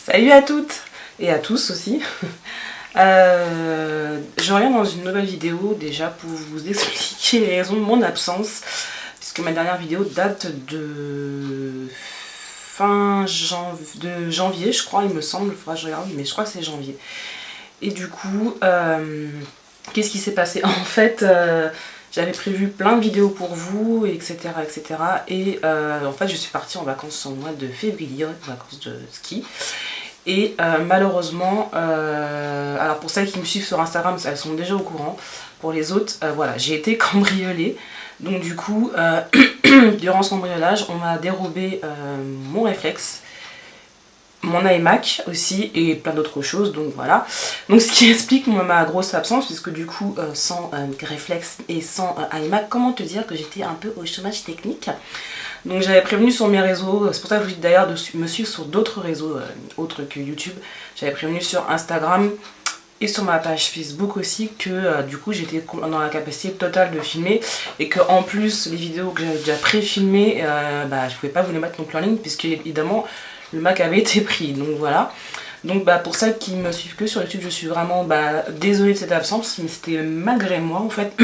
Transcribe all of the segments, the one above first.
Salut à toutes et à tous aussi. Je reviens dans une nouvelle vidéo déjà pour vous expliquer les raisons de mon absence, puisque ma dernière vidéo date de janvier, je crois, il me semble, il faudra que je regarde, mais je crois que c'est janvier. Et du coup, qu'est-ce qui s'est passé? En fait, j'avais prévu plein de vidéos pour vous, etc. etc. Et en fait, je suis partie en vacances au mois de février, en vacances de ski. Et malheureusement, alors pour celles qui me suivent sur Instagram, elles sont déjà au courant. Pour les autres, voilà, j'ai été cambriolée. Donc du coup, durant ce cambriolage, on m'a dérobé mon réflexe, mon iMac aussi et plein d'autres choses, donc voilà. Donc ce qui explique ma grosse absence, puisque du coup sans réflexe et sans iMac, comment te dire que j'étais un peu au chômage technique. Donc j'avais prévenu sur mes réseaux, c'est pour ça que je vous dis d'ailleurs de me suivre sur d'autres réseaux autres que YouTube. J'avais prévenu sur Instagram et sur ma page Facebook aussi que du coup j'étais dans la capacité totale de filmer et que en plus les vidéos que j'avais déjà pré-filmées, je pouvais pas vous les mettre non plus en ligne puisque évidemment le Mac avait été pris, donc voilà. Donc pour celles qui me suivent que sur YouTube, je suis vraiment désolée de cette absence, mais c'était malgré moi en fait,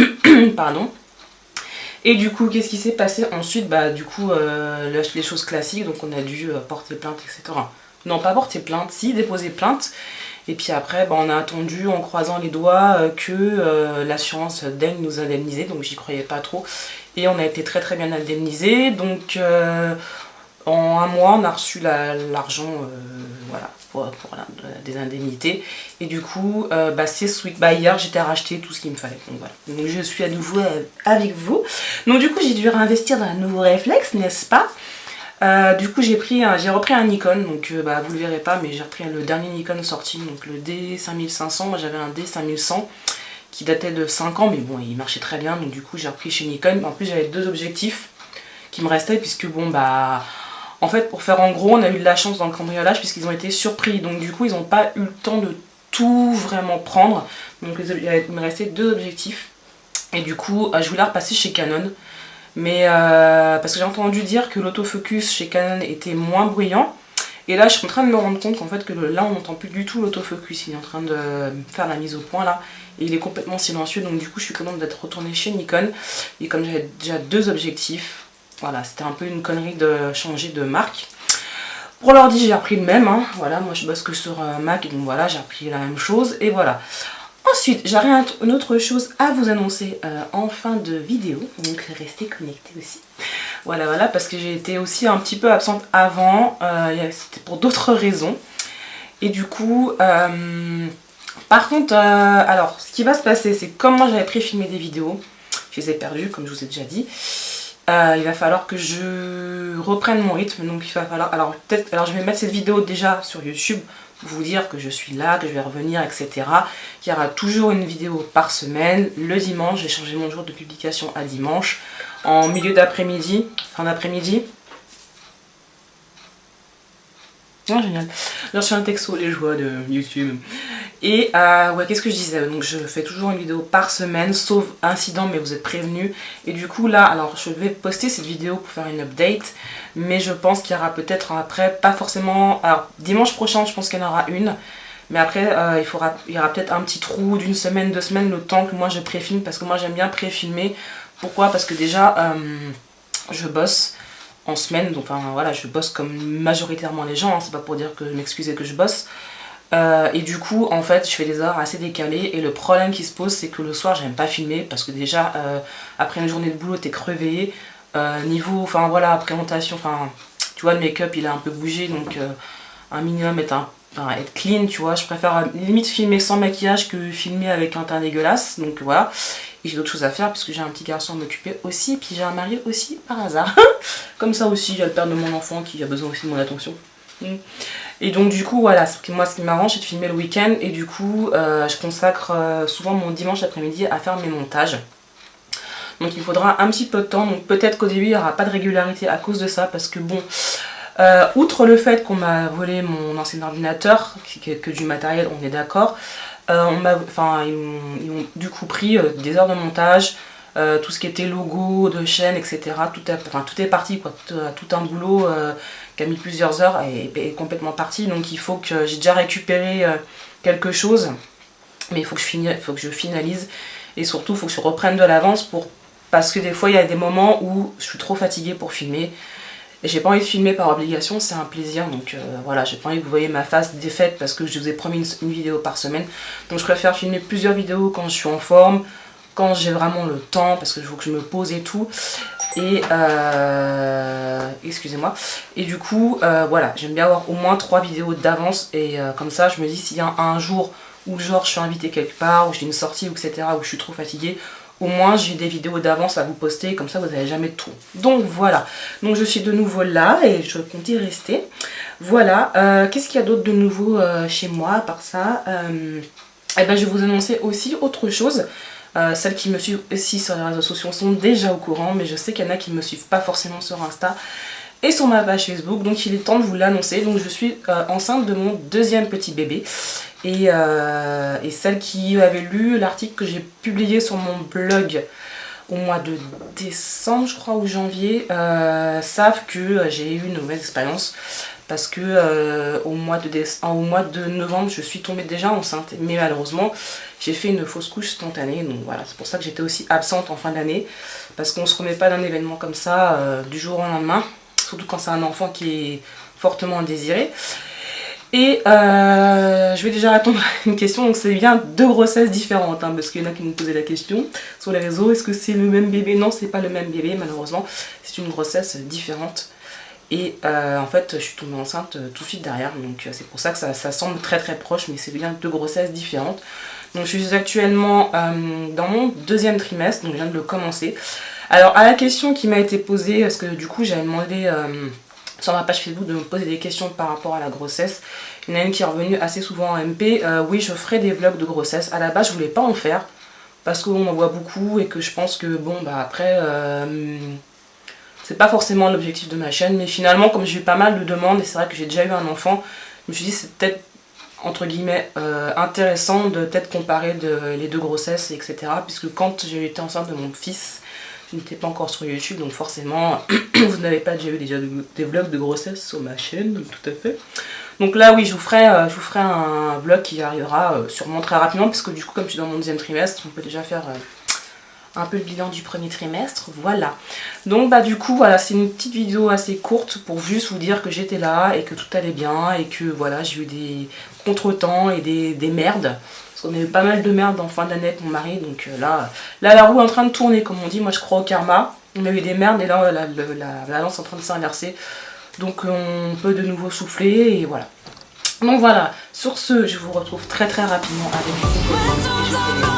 pardon. Et du coup, qu'est-ce qui s'est passé ensuite? Du coup, les choses classiques, donc on a dû porter plainte, etc. Non, pas porter plainte, si, déposer plainte. Et puis après, on a attendu en croisant les doigts que l'assurance daigne nous indemniser, donc j'y croyais pas trop. Et on a été très très bien indemnisés, donc en un mois, on a reçu l'argent voilà, pour des indemnités. Et du coup, c'est ce week. Hier, j'étais racheté tout ce qu'il me fallait. Donc voilà. Donc je suis à nouveau avec vous. Donc du coup, j'ai dû réinvestir dans un nouveau réflexe, n'est-ce pas? Du coup, j'ai repris un Nikon. Donc vous le verrez pas, mais j'ai repris le dernier Nikon sorti, donc le D5500. Moi, j'avais un D5100 qui datait de 5 ans, mais bon, il marchait très bien. Donc du coup, j'ai repris chez Nikon. En plus, j'avais deux objectifs qui me restaient, puisque en fait, pour faire en gros, on a eu de la chance dans le cambriolage puisqu'ils ont été surpris. Donc du coup, ils n'ont pas eu le temps de tout vraiment prendre. Donc il me restait deux objectifs. Et du coup, je voulais repasser chez Canon. Mais parce que j'ai entendu dire que l'autofocus chez Canon était moins bruyant. Et là, je suis en train de me rendre compte qu'en fait, que là, on n'entend plus du tout l'autofocus. Il est en train de faire la mise au point là. Et il est complètement silencieux. Donc du coup, je suis contente d'être retournée chez Nikon. Et comme j'avais déjà deux objectifs, voilà, c'était un peu une connerie de changer de marque. Pour l'ordi, j'ai repris le même. Voilà, moi je bosse que sur Mac, donc voilà, j'ai repris la même chose. Et voilà. Ensuite, j'aurai une autre chose à vous annoncer en fin de vidéo. Donc restez connectés aussi. Voilà, parce que j'ai été aussi un petit peu absente avant. C'était pour d'autres raisons. Et du coup, par contre, alors, ce qui va se passer, c'est comme moi j'avais pré-filmé des vidéos, je les ai perdues, comme je vous ai déjà dit. Il va falloir que je reprenne mon rythme, donc il va falloir, alors je vais mettre cette vidéo déjà sur YouTube pour vous dire que je suis là, que je vais revenir, etc. Il y aura toujours une vidéo par semaine. Le dimanche, j'ai changé mon jour de publication à dimanche, en milieu d'après-midi, fin d'après-midi. Oh, génial. J'ai reçu un texto, les joies de YouTube. Et ouais, qu'est-ce que je disais? Donc je fais toujours une vidéo par semaine, sauf incident, mais vous êtes prévenus. Et du coup là, alors je vais poster cette vidéo pour faire une update, mais je pense qu'il y aura peut-être après, pas forcément. Alors dimanche prochain, je pense qu'il y en aura une, mais après il y aura peut-être un petit trou d'une semaine, 2 semaines, le temps que moi je préfilme, parce que moi j'aime bien préfilmer. Pourquoi? Parce que déjà je bosse en semaine, donc enfin voilà, je bosse comme majoritairement les gens, c'est pas pour dire que m'excuser que je bosse. Et du coup en fait je fais des heures assez décalées et le problème qui se pose c'est que le soir j'aime pas filmer parce que déjà après une journée de boulot t'es crevé, niveau, enfin voilà, présentation, enfin tu vois le make-up il a un peu bougé donc un minimum être clean, tu vois, je préfère limite filmer sans maquillage que filmer avec un teint dégueulasse, donc voilà. Et j'ai d'autres choses à faire puisque j'ai un petit garçon à m'occuper aussi, et puis j'ai un mari aussi par hasard. Comme ça aussi, j'ai le père de mon enfant qui a besoin aussi de mon attention. Et donc du coup voilà, moi ce qui m'arrange c'est de filmer le week-end et du coup je consacre souvent mon dimanche après-midi à faire mes montages. Donc il faudra un petit peu de temps, donc peut-être qu'au début il n'y aura pas de régularité à cause de ça parce que bon, outre le fait qu'on m'a volé mon ancien ordinateur, que du matériel, on est d'accord, ils ont du coup pris des heures de montage, tout ce qui était logo de chaîne, etc. Tout est parti, quoi. Tout un boulot qui a mis plusieurs heures, est complètement partie. Donc il faut que j'ai déjà récupéré quelque chose, mais il faut que je finalise. Et surtout, il faut que je reprenne de l'avance parce que des fois, il y a des moments où je suis trop fatiguée pour filmer. Et j'ai pas envie de filmer par obligation, c'est un plaisir. Donc voilà, j'ai pas envie que vous voyez ma face défaite parce que je vous ai promis une vidéo par semaine. Donc je préfère filmer plusieurs vidéos quand je suis en forme, quand j'ai vraiment le temps, parce que je veux que je me pose et tout. Et excusez-moi. Et du coup, voilà, j'aime bien avoir au moins 3 vidéos d'avance. Et comme ça, je me dis s'il y a un jour où genre je suis invitée quelque part, où j'ai une sortie, etc., où je suis trop fatiguée, au moins j'ai des vidéos d'avance à vous poster, comme ça vous n'avez jamais de tout. Donc voilà, donc je suis de nouveau là et je compte y rester. Voilà, qu'est-ce qu'il y a d'autre de nouveau chez moi à part ça? Eh ben, je vais vous annoncer aussi autre chose. Celles qui me suivent aussi sur les réseaux sociaux sont déjà au courant, mais je sais qu'il y en a qui ne me suivent pas forcément sur Insta et sur ma page Facebook, donc il est temps de vous l'annoncer. Donc je suis enceinte de mon deuxième petit bébé. Et celles qui avaient lu l'article que j'ai publié sur mon blog au mois de décembre, je crois, ou janvier, savent que j'ai eu une mauvaise expérience. Parce que au mois de novembre, je suis tombée déjà enceinte. Mais malheureusement, j'ai fait une fausse couche spontanée. Donc voilà, c'est pour ça que j'étais aussi absente en fin d'année. Parce qu'on ne se remet pas d'un événement comme ça du jour au lendemain. Surtout quand c'est un enfant qui est fortement désiré. Et je vais déjà répondre à une question, donc c'est bien 2 grossesses différentes, hein, parce qu'il y en a qui m'ont posé la question sur les réseaux, est-ce que c'est le même bébé? Non, c'est pas le même bébé, malheureusement, c'est une grossesse différente. Et en fait, je suis tombée enceinte tout de suite derrière, donc c'est pour ça que ça semble très très proche, mais c'est bien 2 grossesses différentes. Donc je suis actuellement dans mon deuxième trimestre, donc je viens de le commencer. Alors à la question qui m'a été posée, parce que du coup j'avais demandé sur ma page Facebook de me poser des questions par rapport à la grossesse. Il y en a une qui est revenue assez souvent en MP. Oui, je ferai des vlogs de grossesse. À la base, je voulais pas en faire parce qu'on en voit beaucoup et que je pense que bon, bah après, c'est pas forcément l'objectif de ma chaîne. Mais finalement, comme j'ai eu pas mal de demandes et c'est vrai que j'ai déjà eu un enfant, je me suis dit c'est peut-être entre guillemets intéressant de peut-être comparer les 2 grossesses, etc. Puisque quand j'ai été enceinte de mon fils, je n'étais pas encore sur YouTube, donc forcément, vous n'avez pas déjà eu des vlogs de grossesse sur ma chaîne, donc tout à fait. Donc là, oui, je vous ferai un vlog qui arrivera sûrement très rapidement, parce que du coup, comme je suis dans mon deuxième trimestre, on peut déjà faire un peu le bilan du premier trimestre, voilà. Donc bah du coup, voilà, c'est une petite vidéo assez courte pour juste vous dire que j'étais là et que tout allait bien, et que voilà, j'ai eu des contretemps et des merdes. On a eu pas mal de merde en fin d'année avec mon mari, donc là la roue est en train de tourner, comme on dit. Moi je crois au karma. On a eu des merdes et là la balance est en train de s'inverser. Donc on peut de nouveau souffler et voilà. Donc voilà, sur ce, je vous retrouve très très rapidement avec une nouvelle vidéo.